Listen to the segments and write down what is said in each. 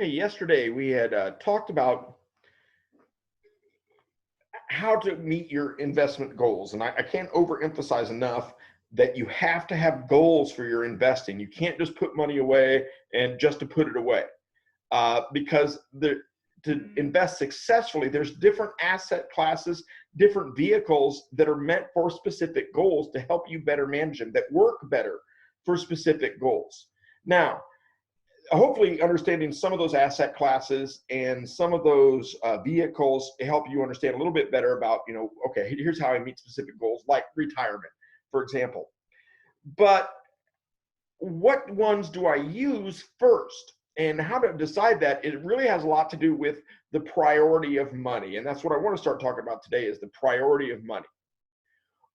Hey, yesterday we had talked about how to meet your investment goals. And I can't overemphasize enough that you have to have goals for your investing. You can't just put money away and just to put it away because to invest successfully, there's different asset classes, different vehicles that are meant for specific goals to help you better manage them, that work better for specific goals. Now, hopefully understanding some of those asset classes and some of those vehicles to help you understand a little bit better about, okay, here's how I meet specific goals, like retirement, for example. But what ones do I use first? And how to decide that, it really has a lot to do with the priority of money. And that's what I want to start talking about today is the priority of money.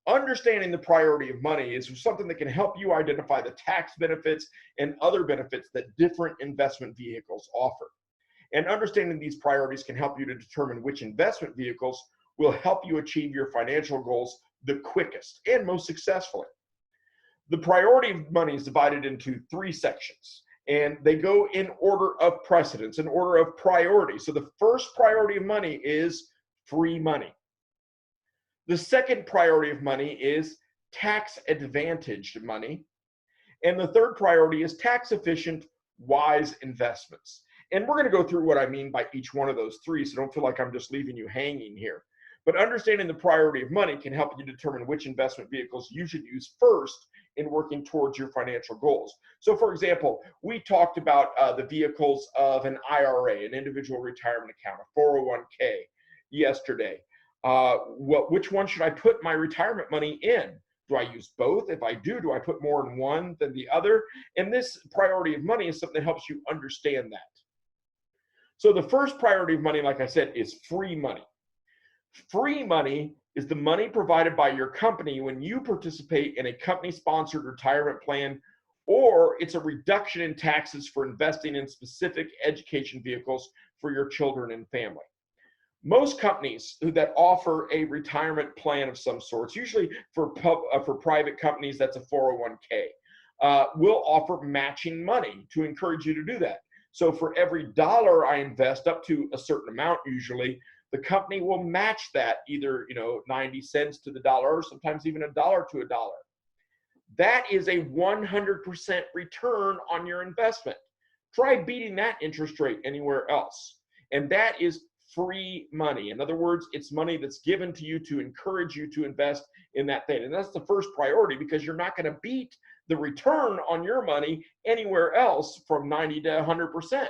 Understanding the priority of money is something that can help you identify the tax benefits and other benefits that different investment vehicles offer. And understanding these priorities can help you to determine which investment vehicles will help you achieve your financial goals the quickest and most successfully. The priority of money is divided into three sections, and they go in order of precedence, in order of priority. So the first priority of money is free money. The second priority of money is tax advantaged money. And the third priority is tax efficient, wise investments. And we're going to go through what I mean by each one of those three, so don't feel like I'm just leaving you hanging here. But understanding the priority of money can help you determine which investment vehicles you should use first in working towards your financial goals. So for example, we talked about the vehicles of an IRA, an individual retirement account, a 401k yesterday. Which one should I put my retirement money in? Do I use both? If I do I put more in one than the other? And this priority of money is something that helps you understand that. So the first priority of money, like I said, is free money. Free money is the money provided by your company when you participate in a company-sponsored retirement plan, or it's a reduction in taxes for investing in specific education vehicles for your children and family. Most companies that offer a retirement plan of some sorts, usually for private companies, that's a 401k, will offer matching money to encourage you to do that. So for every dollar I invest up to a certain amount, usually the company will match that either 90 cents to the dollar or sometimes even a dollar to a dollar. That is a 100% return on your investment. Try beating that interest rate anywhere else. And that is free money. In other words, it's money that's given to you to encourage you to invest in that thing. And that's the first priority because you're not going to beat the return on your money anywhere else from 90 to 100%.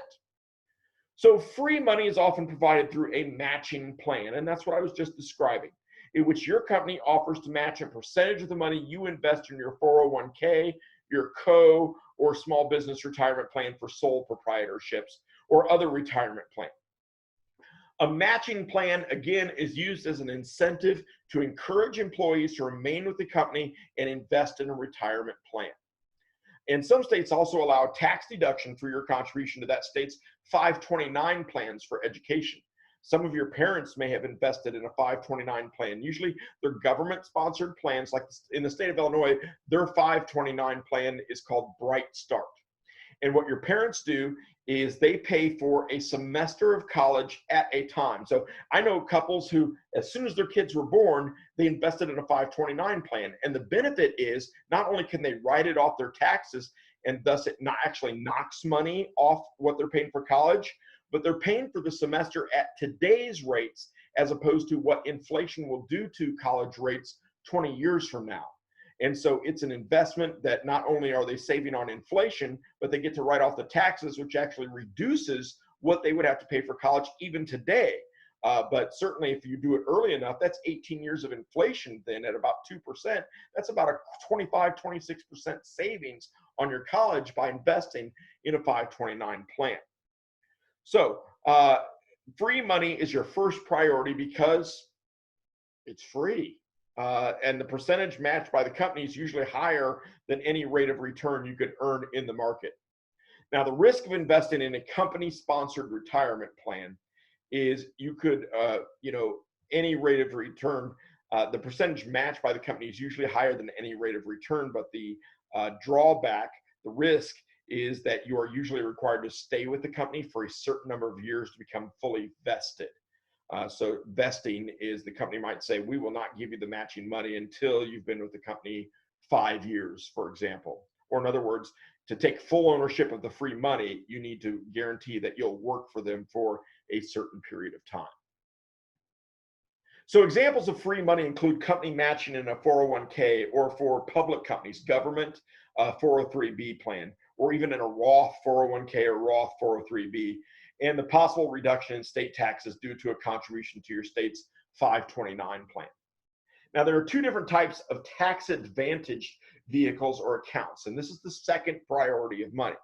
So free money is often provided through a matching plan. And that's what I was just describing, in which your company offers to match a percentage of the money you invest in your 401k, your co or small business retirement plan for sole proprietorships or other retirement plan. A matching plan, again, is used as an incentive to encourage employees to remain with the company and invest in a retirement plan. And some states also allow tax deduction for your contribution to that state's 529 plans for education. Some of your parents may have invested in a 529 plan. Usually they're government-sponsored plans, like in the state of Illinois, their 529 plan is called Bright Start. And what your parents do is they pay for a semester of college at a time. So I know couples who, as soon as their kids were born, they invested in a 529 plan. And the benefit is not only can they write it off their taxes, and thus it not actually knocks money off what they're paying for college, but they're paying for the semester at today's rates as opposed to what inflation will do to college rates 20 years from now. And so it's an investment that not only are they saving on inflation, but they get to write off the taxes, which actually reduces what they would have to pay for college even today. But certainly if you do it early enough, that's 18 years of inflation then at about 2%. That's about a 25, 26% savings on your college by investing in a 529 plan. So free money is your first priority because it's free. And the percentage matched by the company is usually higher than any rate of return you could earn in the market. Now, the risk of investing in a company-sponsored retirement plan is you could, any rate of return, the percentage matched by the company is usually higher than any rate of return, but the drawback, the risk is that you are usually required to stay with the company for a certain number of years to become fully vested. So vesting is the company might say, we will not give you the matching money until you've been with the company 5 years, for example. Or in other words, to take full ownership of the free money, you need to guarantee that you'll work for them for a certain period of time. So examples of free money include company matching in a 401k, or for public companies, government 403b plan, or even in a Roth 401k or Roth 403b, and the possible reduction in state taxes due to a contribution to your state's 529 plan. Now, there are two different types of tax advantaged vehicles or accounts, and this is the second priority of money.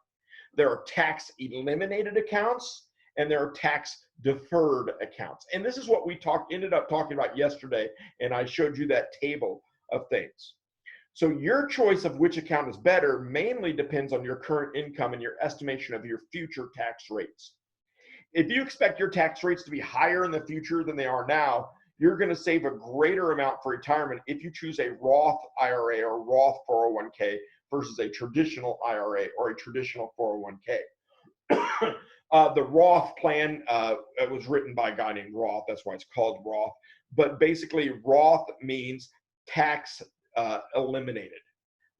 There are tax eliminated accounts and there are tax deferred accounts. And this is what we ended up talking about yesterday, and I showed you that table of things. So your choice of which account is better mainly depends on your current income and your estimation of your future tax rates. If you expect your tax rates to be higher in the future than they are now, you're going to save a greater amount for retirement if you choose a Roth IRA or Roth 401k versus a traditional IRA or a traditional 401k. The Roth plan it was written by a guy named Roth. That's why it's called Roth. But basically, Roth means tax eliminated.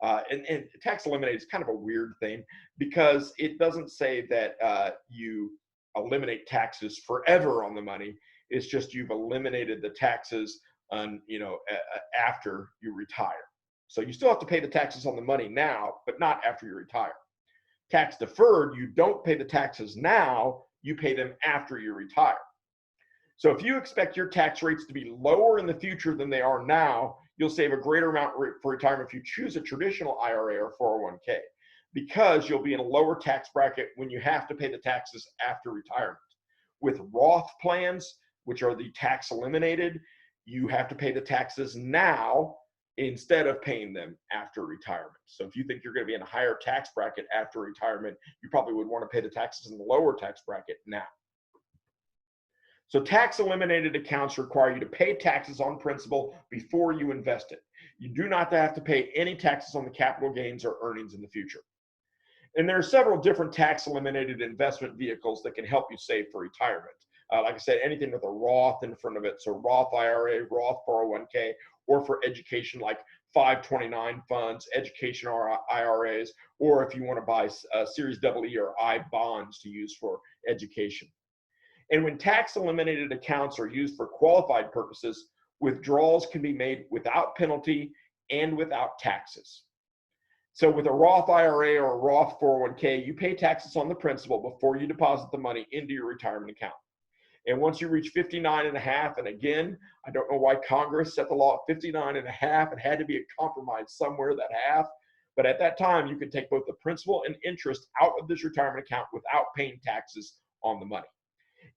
And tax eliminated is kind of a weird thing because it doesn't say that you eliminate taxes forever on the money. It's just you've eliminated the taxes on, after you retire. So you still have to pay the taxes on the money now, but not after you retire. Tax deferred, you don't pay the taxes now, you pay them after you retire. So if you expect your tax rates to be lower in the future than they are now, you'll save a greater amount for retirement if you choose a traditional IRA or 401k, because you'll be in a lower tax bracket when you have to pay the taxes after retirement. With Roth plans, which are the tax eliminated, you have to pay the taxes now instead of paying them after retirement. So if you think you're going to be in a higher tax bracket after retirement, you probably would want to pay the taxes in the lower tax bracket now. So tax eliminated accounts require you to pay taxes on principal before you invest it. You do not have to pay any taxes on the capital gains or earnings in the future. And there are several different tax eliminated investment vehicles that can help you save for retirement. Like I said, anything with a Roth in front of it. So Roth IRA, Roth 401k, or for education like 529 funds, education IRAs, or if you want to buy Series EE or I bonds to use for education. And when tax eliminated accounts are used for qualified purposes, withdrawals can be made without penalty and without taxes. So with a Roth IRA or a Roth 401k, you pay taxes on the principal before you deposit the money into your retirement account. And once you reach 59 and a half, and again, I don't know why Congress set the law at 59 and a half. It had to be a compromise somewhere, that half. But at that time, you could take both the principal and interest out of this retirement account without paying taxes on the money.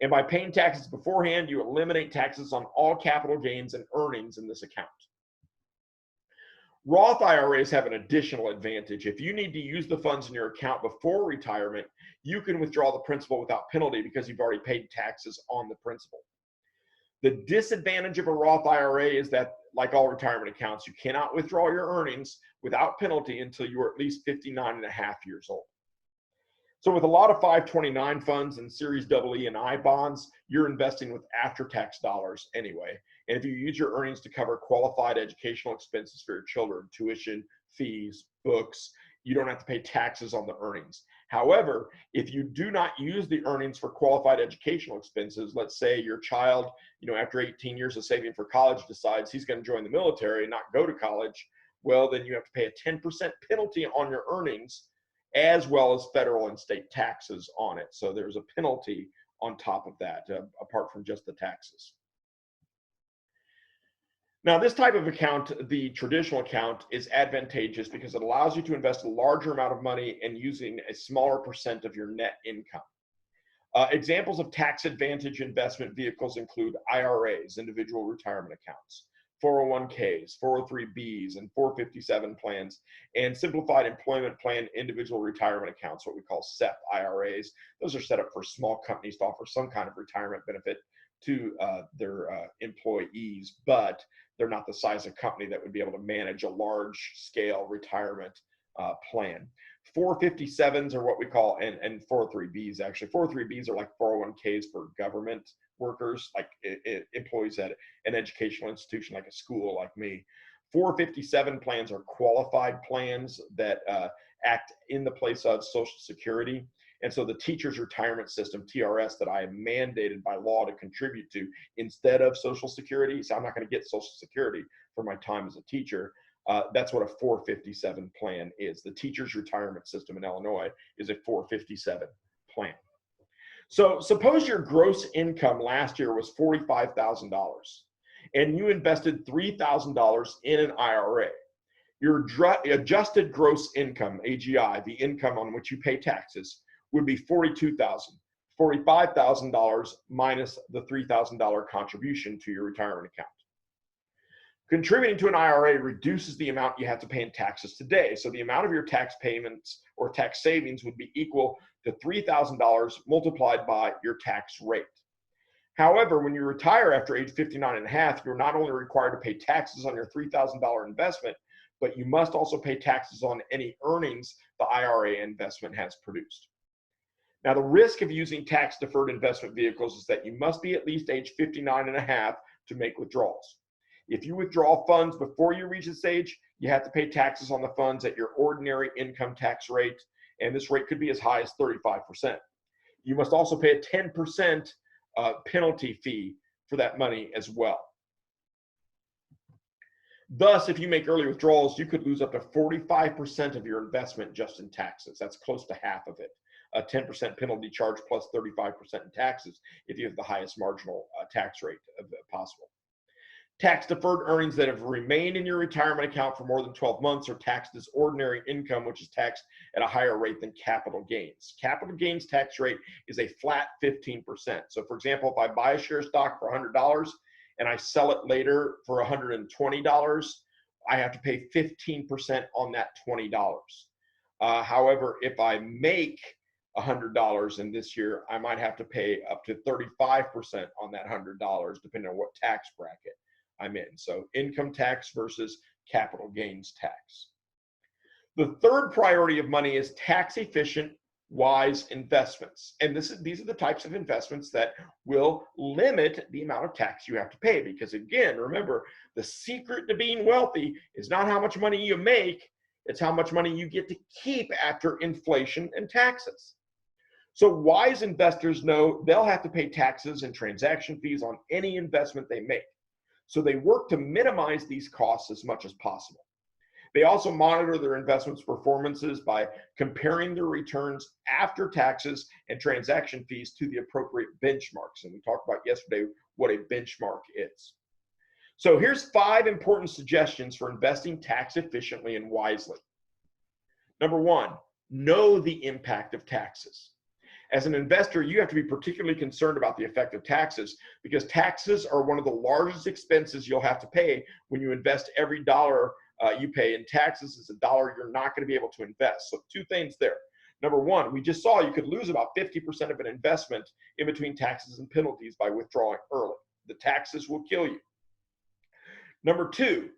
And by paying taxes beforehand, you eliminate taxes on all capital gains and earnings in this account. Roth IRAs have an additional advantage. If you need to use the funds in your account before retirement, you can withdraw the principal without penalty because you've already paid taxes on the principal. The disadvantage of a Roth IRA is that, like all retirement accounts, you cannot withdraw your earnings without penalty until you are at least 59 and a half years old. So with a lot of 529 funds and Series EE and I bonds, you're investing with after-tax dollars anyway. And if you use your earnings to cover qualified educational expenses for your children, tuition, fees, books, you don't have to pay taxes on the earnings. However, if you do not use the earnings for qualified educational expenses, let's say your child, after 18 years of saving for college decides he's going to join the military and not go to college, well, then you have to pay a 10% penalty on your earnings, as well as federal and state taxes on it. So there's a penalty on top of that, apart from just the taxes. Now, this type of account, the traditional account, is advantageous because it allows you to invest a larger amount of money and using a smaller percent of your net income. Examples of tax advantage investment vehicles include IRAs, individual retirement accounts, 401ks, 403bs, and 457 plans, and simplified employment plan individual retirement accounts, what we call SEP IRAs. Those are set up for small companies to offer some kind of retirement benefit to their employees, but they're not the size of company that would be able to manage a large scale retirement plan. 457s are what we call, and 403Bs actually. 403Bs are like 401ks for government workers, like employees at an educational institution like a school like me. 457 plans are qualified plans that act in the place of Social Security. And so the teacher's retirement system, TRS, that I am mandated by law to contribute to instead of Social Security, so I'm not going to get Social Security for my time as a teacher. That's what a 457 plan is. The teacher's retirement system in Illinois is a 457 plan. So suppose your gross income last year was $45,000 and you invested $3,000 in an IRA. Your adjusted gross income, AGI, the income on which you pay taxes, would be $42,000. $45,000 minus the $3,000 contribution to your retirement account. Contributing to an IRA reduces the amount you have to pay in taxes today. So the amount of your tax payments or tax savings would be equal to $3,000 multiplied by your tax rate. However, when you retire after age 59 and a half, you're not only required to pay taxes on your $3,000 investment, but you must also pay taxes on any earnings the IRA investment has produced. Now, the risk of using tax-deferred investment vehicles is that you must be at least age 59 and a half to make withdrawals. If you withdraw funds before you reach this age, you have to pay taxes on the funds at your ordinary income tax rate, and this rate could be as high as 35%. You must also pay a 10% penalty fee for that money as well. Thus, if you make early withdrawals, you could lose up to 45% of your investment just in taxes. That's close to half of it. A 10% penalty charge plus 35% in taxes if you have the highest marginal tax rate possible. Tax-deferred earnings that have remained in your retirement account for more than 12 months are taxed as ordinary income, which is taxed at a higher rate than capital gains. Capital gains tax rate is a flat 15%. So for example, if I buy a share of stock for $100 and I sell it later for $120, I have to pay 15% on that $20. However, if I make $100 in this year, I might have to pay up to 35% on that $100, depending on what tax bracket I'm in. So income tax versus capital gains tax. The third priority of money is tax efficient, wise investments. And these are the types of investments that will limit the amount of tax you have to pay. Because again, remember, the secret to being wealthy is not how much money you make, it's how much money you get to keep after inflation and taxes. So wise investors know they'll have to pay taxes and transaction fees on any investment they make. So they work to minimize these costs as much as possible. They also monitor their investments' performances by comparing their returns after taxes and transaction fees to the appropriate benchmarks. And we talked about yesterday what a benchmark is. So here's 5 important suggestions for investing tax efficiently and wisely. Number 1, know the impact of taxes. As an investor, you have to be particularly concerned about the effect of taxes because taxes are one of the largest expenses you'll have to pay when you invest. Every dollar you pay in taxes is a dollar you're not going to be able to invest. So 2 things there. Number 1, we just saw you could lose about 50% of an investment in between taxes and penalties by withdrawing early. The taxes will kill you. Number 2,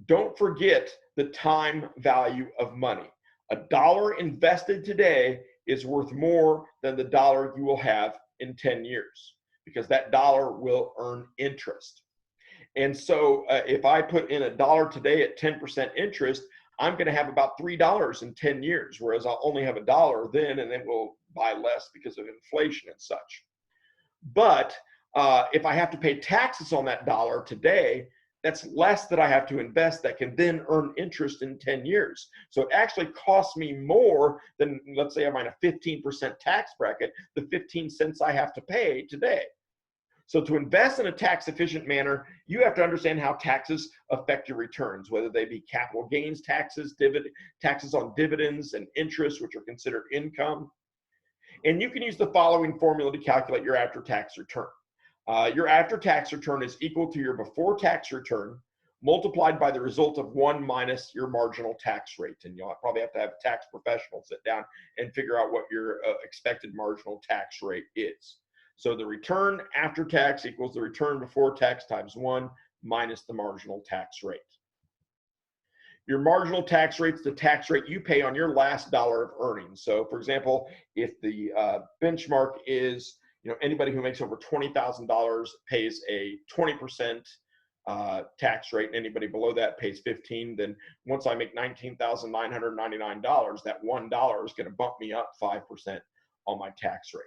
don't forget the time value of money. A dollar invested today is worth more than the dollar you will have in 10 years because that dollar will earn interest. And so if I put in a dollar today at 10% interest, I'm going to have about $3 in 10 years, whereas I'll only have a dollar then, and then we'll buy less because of inflation and such. But if I have to pay taxes on that dollar today, that's less that I have to invest that can then earn interest in 10 years. So it actually costs me more than, let's say I'm in a 15% tax bracket, the 15 cents I have to pay today. So to invest in a tax efficient manner, you have to understand how taxes affect your returns, whether they be capital gains taxes, taxes on dividends and interest, which are considered income. And you can use the following formula to calculate your after-tax return. Your after-tax return is equal to your before-tax return multiplied by the result of 1 minus your marginal tax rate. And you'll probably have to have a tax professional sit down and figure out what your expected marginal tax rate is. So the return after tax equals the return before tax times 1 minus the marginal tax rate. Your marginal tax rate's the tax rate you pay on your last dollar of earnings. So for example, if the benchmark is, anybody who makes over $20,000 pays a 20% tax rate, and anybody below that pays 15, then once I make $19,999, that $1 is going to bump me up 5% on my tax rate.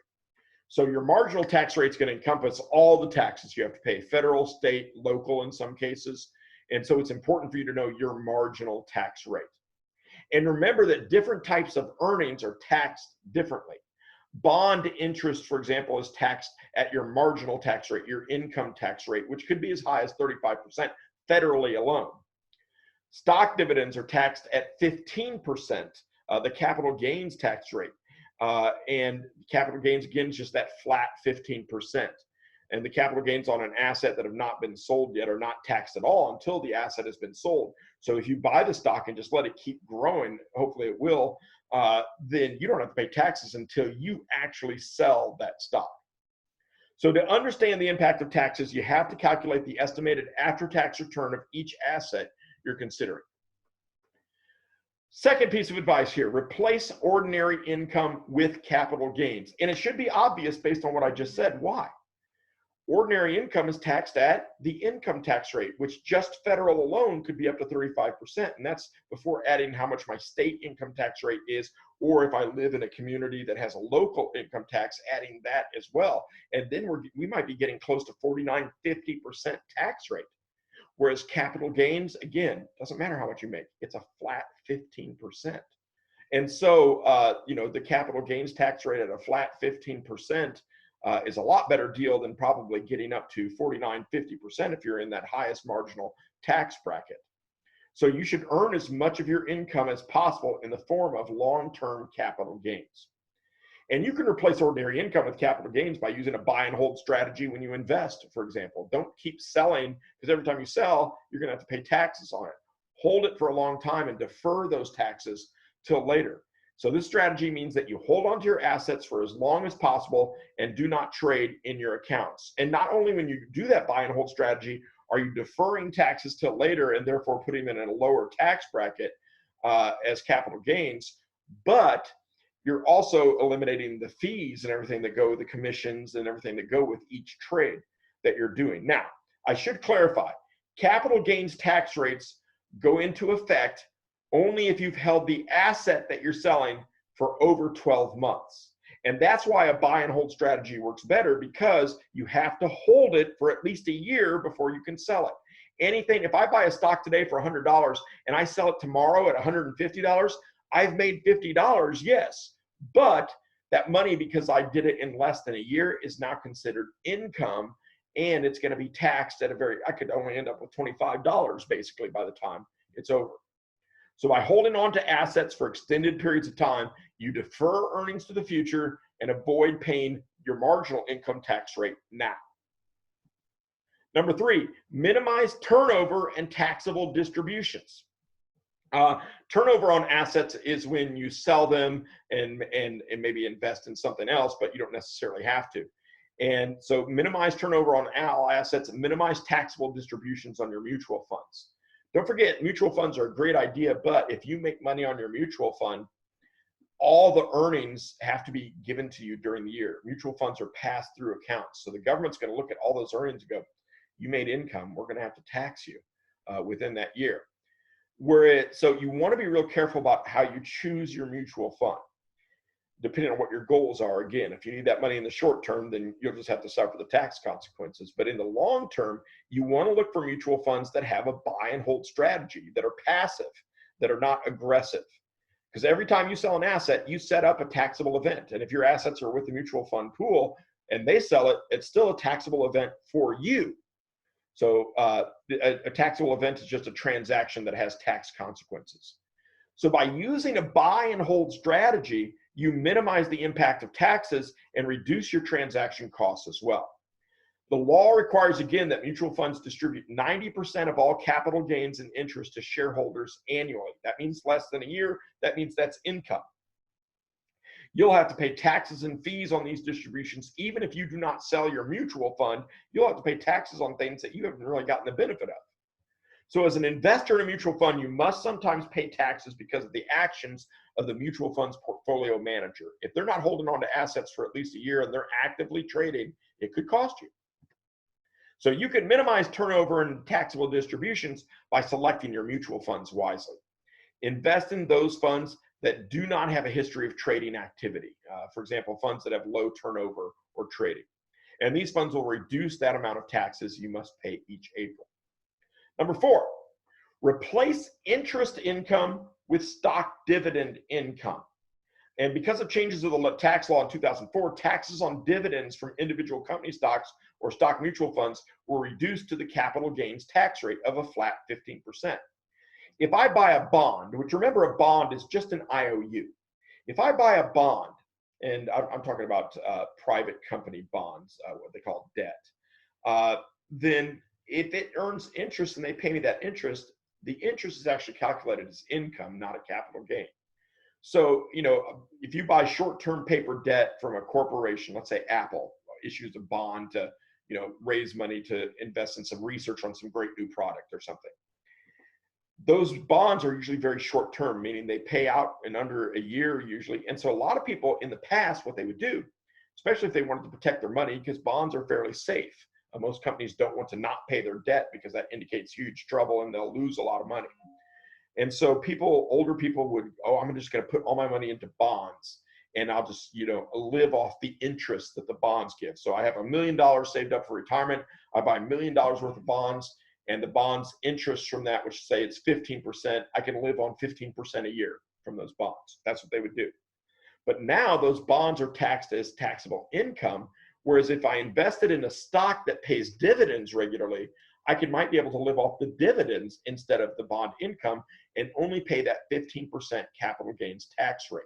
So your marginal tax rate is going to encompass all the taxes you have to pay, federal, state, local in some cases. And so it's important for you to know your marginal tax rate. And remember that different types of earnings are taxed differently. Bond interest, for example, is taxed at your marginal tax rate, your income tax rate, which could be as high as 35% federally alone. Stock dividends are taxed at 15%, the capital gains tax rate. And capital gains, again, is just that flat 15%. And the capital gains on an asset that have not been sold yet are not taxed at all until the asset has been sold. So if you buy the stock and just let it keep growing, hopefully it will, then you don't have to pay taxes until you actually sell that stock. So to understand the impact of taxes, you have to calculate the estimated after-tax return of each asset you're considering. Second piece of advice here, replace ordinary income with capital gains. And it should be obvious based on what I just said. Why? Ordinary income is taxed at the income tax rate, which just federal alone could be up to 35%. And that's before adding how much my state income tax rate is, or if I live in a community that has a local income tax, adding that as well. And then we might be getting close to 49, 50% tax rate. Whereas capital gains, again, doesn't matter how much you make, it's a flat 15%. And so, the capital gains tax rate at a flat 15% is a lot better deal than probably getting up to 49, 50% if you're in that highest marginal tax bracket. So you should earn as much of your income as possible in the form of long-term capital gains. And you can replace ordinary income with capital gains by using a buy and hold strategy when you invest, for example. Don't keep selling, because every time you sell, you're going to have to pay taxes on it. Hold it for a long time and defer those taxes till later. So this strategy means that you hold on to your assets for as long as possible and do not trade in your accounts. And not only when you do that buy and hold strategy are you deferring taxes till later and therefore putting them in a lower tax bracket as capital gains, but you're also eliminating the fees and everything that go, the commissions and everything that go with each trade that you're doing. Now, I should clarify, capital gains tax rates go into effect only if you've held the asset that you're selling for over 12 months. And that's why a buy and hold strategy works better, because you have to hold it for at least a year before you can sell it. Anything, if I buy a stock today for $100 and I sell it tomorrow at $150, I've made $50, yes. But that money, because I did it in less than a year, is now considered income, and it's going to be taxed at I could only end up with $25 basically by the time it's over. So by holding on to assets for extended periods of time, you defer earnings to the future and avoid paying your marginal income tax rate now. Number 3, minimize turnover and taxable distributions. Turnover on assets is when you sell them and maybe invest in something else, but you don't necessarily have to. And so minimize turnover on all assets and minimize taxable distributions on your mutual funds. Don't forget, mutual funds are a great idea, but if you make money on your mutual fund, all the earnings have to be given to you during the year. Mutual funds are passed through accounts. So the government's going to look at all those earnings and go, you made income, we're going to have to tax you within that year. So you want to be real careful about how you choose your mutual fund, depending on what your goals are. Again, if you need that money in the short term, then you'll just have to suffer the tax consequences. But in the long term, you want to look for mutual funds that have a buy and hold strategy, that are passive, that are not aggressive. Because every time you sell an asset, you set up a taxable event. And if your assets are with the mutual fund pool and they sell it, it's still a taxable event for you. So a taxable event is just a transaction that has tax consequences. So by using a buy and hold strategy, you minimize the impact of taxes and reduce your transaction costs as well. The law requires, again, that mutual funds distribute 90% of all capital gains and interest to shareholders annually. That means less than a year. That means that's income. You'll have to pay taxes and fees on these distributions. Even if you do not sell your mutual fund, you'll have to pay taxes on things that you haven't really gotten the benefit of. So as an investor in a mutual fund, you must sometimes pay taxes because of the actions of the mutual fund's portfolio manager. If they're not holding on to assets for at least a year and they're actively trading, it could cost you. So you can minimize turnover and taxable distributions by selecting your mutual funds wisely. Invest in those funds that do not have a history of trading activity. For example, funds that have low turnover or trading. And these funds will reduce that amount of taxes you must pay each April. Number 4, replace interest income with stock dividend income. And because of changes of the tax law in 2004, taxes on dividends from individual company stocks or stock mutual funds were reduced to the capital gains tax rate of a flat 15%. If I buy a bond, which remember a bond is just an IOU. If I buy a bond, and I'm talking about private company bonds, what they call debt, then if it earns interest and they pay me that interest, the interest is actually calculated as income, not a capital gain. So, if you buy short-term paper debt from a corporation, let's say Apple issues a bond to, raise money to invest in some research on some great new product or something. Those bonds are usually very short-term, meaning they pay out in under a year usually. And so a lot of people in the past, what they would do, especially if they wanted to protect their money, because bonds are fairly safe. Most companies don't want to not pay their debt because that indicates huge trouble and they'll lose a lot of money. And so older people would, I'm just going to put all my money into bonds and I'll just, live off the interest that the bonds give. So I have $1 million saved up for retirement. I buy $1 million worth of bonds and the bonds interest from that, which say it's 15%, I can live on 15% a year from those bonds. That's what they would do. But now those bonds are taxed as taxable income. Whereas if I invested in a stock that pays dividends regularly, I might be able to live off the dividends instead of the bond income and only pay that 15% capital gains tax rate.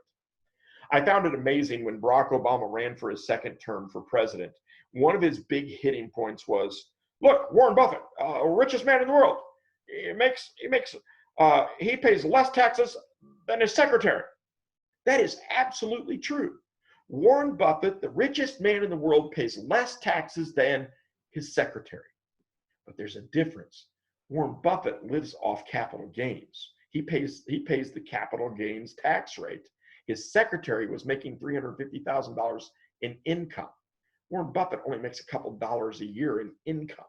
I found it amazing when Barack Obama ran for his second term for president. One of his big hitting points was, look, Warren Buffett, richest man in the world, he pays less taxes than his secretary. That is absolutely true. Warren Buffett, the richest man in the world, pays less taxes than his secretary. But there's a difference. Warren Buffett lives off capital gains. He pays the capital gains tax rate. His secretary was making $350,000 in income. Warren Buffett only makes a couple dollars a year in income.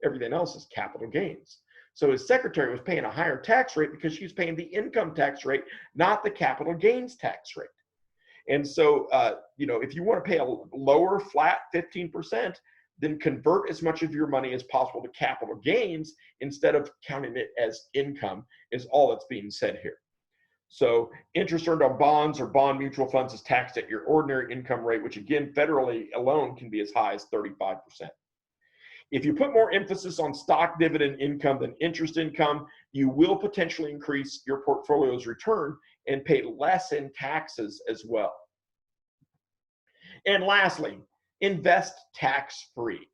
Everything else is capital gains. So his secretary was paying a higher tax rate because she was paying the income tax rate, not the capital gains tax rate. And so, if you want to pay a lower flat 15%, then convert as much of your money as possible to capital gains instead of counting it as income is all that's being said here. So interest earned on bonds or bond mutual funds is taxed at your ordinary income rate, which again, federally alone can be as high as 35%. If you put more emphasis on stock dividend income than interest income, you will potentially increase your portfolio's return and pay less in taxes as well. And lastly, invest tax-free.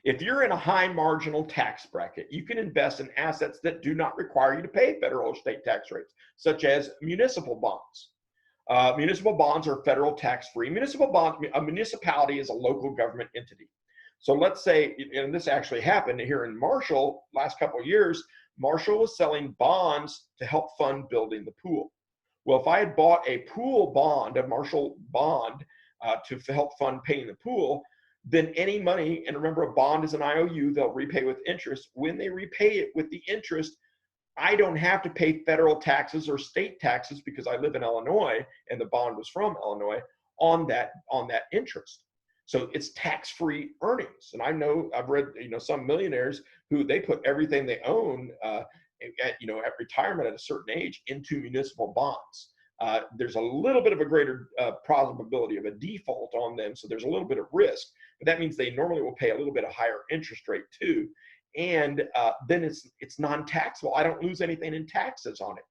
If you're in a high marginal tax bracket, you can invest in assets that do not require you to pay federal or state tax rates, such as municipal bonds. Municipal bonds are federal tax-free. A municipality is a local government entity. So let's say, and this actually happened here in Marshall last couple of years, Marshall was selling bonds to help fund building the pool. Well, if I had bought a pool bond, a Marshall bond, to help fund paying the pool, then any money, and remember a bond is an IOU, they'll repay with interest. When they repay it with the interest, I don't have to pay federal taxes or state taxes because I live in Illinois and the bond was from Illinois on that interest. So it's tax-free earnings. And I've read, some millionaires who they put everything they own at retirement at a certain age into municipal bonds. There's a little bit of a greater probability of a default on them, so there's a little bit of risk. But that means they normally will pay a little bit of higher interest rate too, and then it's non-taxable. I don't lose anything in taxes on it.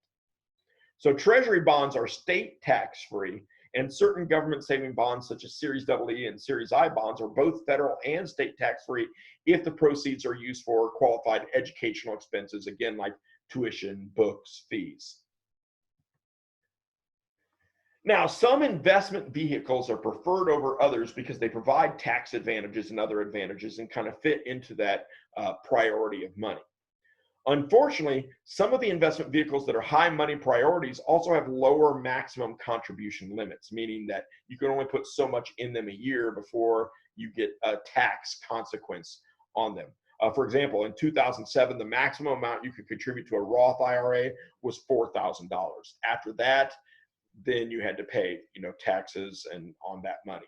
So Treasury bonds are state tax-free, and certain government saving bonds such as Series EE and Series I bonds are both federal and state tax-free if the proceeds are used for qualified educational expenses, again, like tuition, books, fees. Now, some investment vehicles are preferred over others because they provide tax advantages and other advantages and kind of fit into that priority of money. Unfortunately, some of the investment vehicles that are high money priorities also have lower maximum contribution limits, meaning that you can only put so much in them a year before you get a tax consequence on them. For example, in 2007, the maximum amount you could contribute to a Roth IRA was $4,000. After that, then you had to pay, taxes and on that money.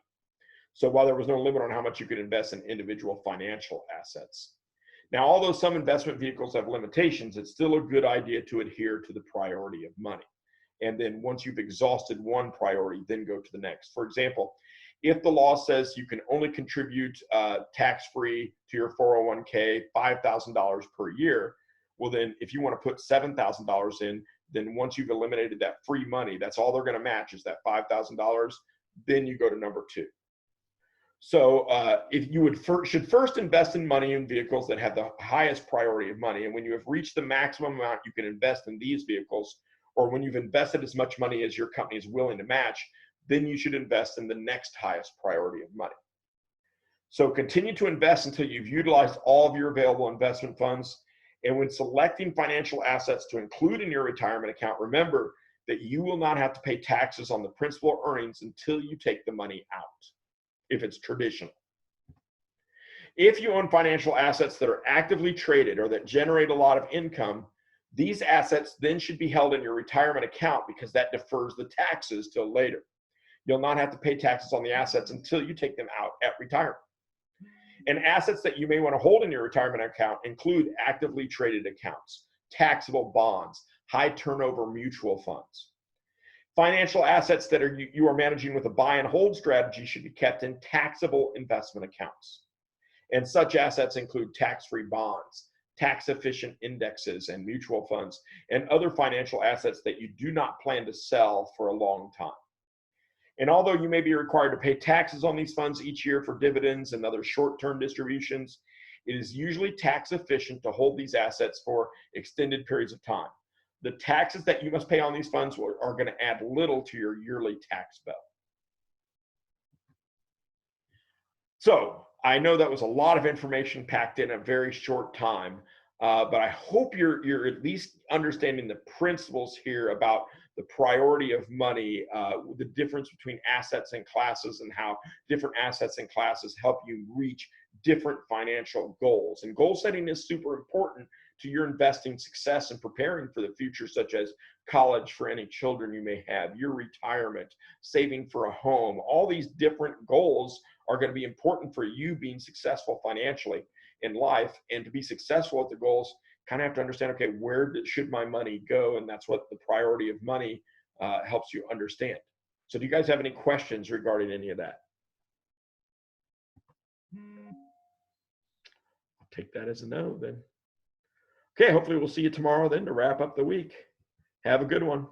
So while there was no limit on how much you could invest in individual financial assets. Now, although some investment vehicles have limitations, it's still a good idea to adhere to the priority of money. And then once you've exhausted one priority, then go to the next. For example, if the law says you can only contribute tax-free to your 401k $5,000 per year, well then if you want to put $7,000 in, then once you've eliminated that free money, that's all they're going to match is that $5,000, then you go to number 2. So if you should first invest in money in vehicles that have the highest priority of money. And when you have reached the maximum amount you can invest in these vehicles, or when you've invested as much money as your company is willing to match, then you should invest in the next highest priority of money. So continue to invest until you've utilized all of your available investment funds. And when selecting financial assets to include in your retirement account, remember that you will not have to pay taxes on the principal earnings until you take the money out, if it's traditional. If you own financial assets that are actively traded or that generate a lot of income, these assets then should be held in your retirement account because that defers the taxes till later. You'll not have to pay taxes on the assets until you take them out at retirement. And assets that you may want to hold in your retirement account include actively traded accounts, taxable bonds, high turnover mutual funds. Financial assets that you are managing with a buy and hold strategy should be kept in taxable investment accounts. And such assets include tax-free bonds, tax-efficient indexes and mutual funds, and other financial assets that you do not plan to sell for a long time. And although you may be required to pay taxes on these funds each year for dividends and other short-term distributions, it is usually tax efficient to hold these assets for extended periods of time. The taxes that you must pay on these funds are going to add little to your yearly tax bill. So I know that was a lot of information packed in a very short time, but I hope you're at least understanding the principles here about the priority of money, the difference between assets and classes, and how different assets and classes help you reach different financial goals. And goal setting is super important to your investing success and preparing for the future, such as college for any children you may have, your retirement, saving for a home. All these different goals are going to be important for you being successful financially in life. And to be successful at the goals, kind of have to understand, okay, where should my money go? And that's what the priority of money helps you understand. So do you guys have any questions regarding any of that? I'll take that as a no then. Okay, hopefully we'll see you tomorrow then to wrap up the week. Have a good one.